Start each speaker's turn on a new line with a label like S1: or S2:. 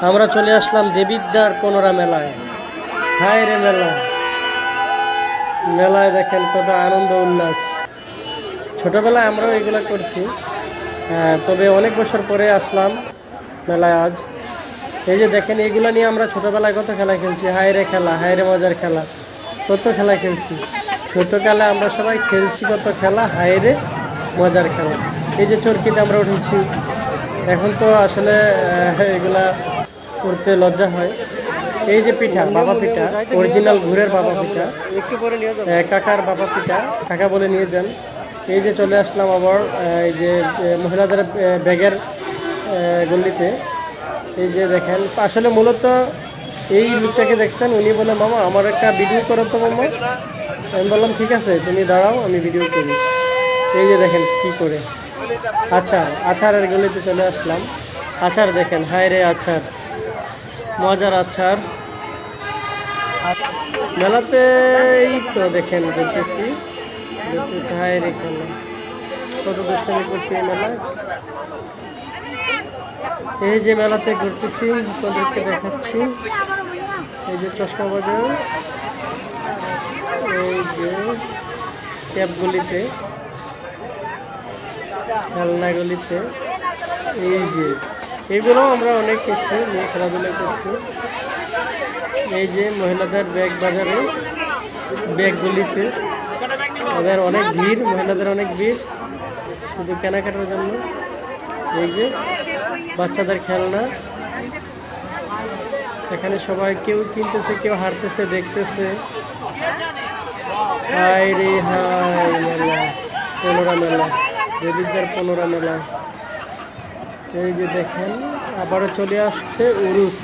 S1: আমরা চলে আসলাম দেবিদ্বার পনোরা মেলায়। হায় রে মেলা, মেলায় দেখেন কত আনন্দ উল্লাস। ছোটবেলায় আমরাও এগুলো করছি, তবে অনেক বছর পরে আসলাম মেলায় আজ। এই যে দেখেন, এগুলো নিয়ে আমরা ছোটবেলায় কত খেলা খেলছি। হায় রে খেলা, হায় রে মজার খেলা, কত খেলা খেলছি ছোটকালে। আমরা সবাই খেলছি কত খেলা, হায় রে মজার খেলা। এই যে চরকিতে আমরা উঠেছি। এখন তো আসলে এগুলা করতে লজ্জা হয়। এই যে পিঠা, বাবা পিঠা, অরিজিনাল ঘুরের বাবা পিঠা, কাকার বাবা পিঠা, কাকা বলে নিয়ে যান। এই যে চলে আসলাম আবার এই যে মহিলাদের ব্যাগের গল্লিতে। এই যে দেখেন, আসলে মূলত এই লোকটাকে দেখছেন, উনি বলে মামা আমার একটা ভিডিও করো তো মামা। আমি বললাম ঠিক আছে, তুমি দাঁড়াও আমি ভিডিও করি। এই যে দেখেন কি করে, আচার, আচারের গলিতে চলে আসলাম। আচার দেখেন, হায় রে আচার, মজার আচার। মেলাতে এই তো দেখেন ঘুরতেছি, ঘুরতেছি, হায় রে খেলা, কত দুষ্টামি করছি এই মেলায়। এই যে মেলাতে ঘুরতেছি, আপনাদেরকে দেখাচ্ছি। এই যে চশমা বাজার, এই যে ক্যাবগুলিতে, খেলনাগুলিতে, এই যে এগুলো আমরা অনেক করছি, নিয়ে খেলাধুলা করছি। এই যে মহিলাদের ব্যাগ বাজারে, ব্যাগগুলিতে ওদের অনেক ভিড়, মহিলাদের অনেক ভিড় শুধু কেনাকাটার জন্য। এই যে বাচ্চাদের খেলনা, এখানে সবাই কেউ কিনতেছে, কেউ হারতেছে, দেখতেছে। হায় রে হায় মেলা, পনোরা মেলা, দেবিদ্বার পনোরা মেলা। এই যে দেখেন আবারও চলে আসছে উরুস।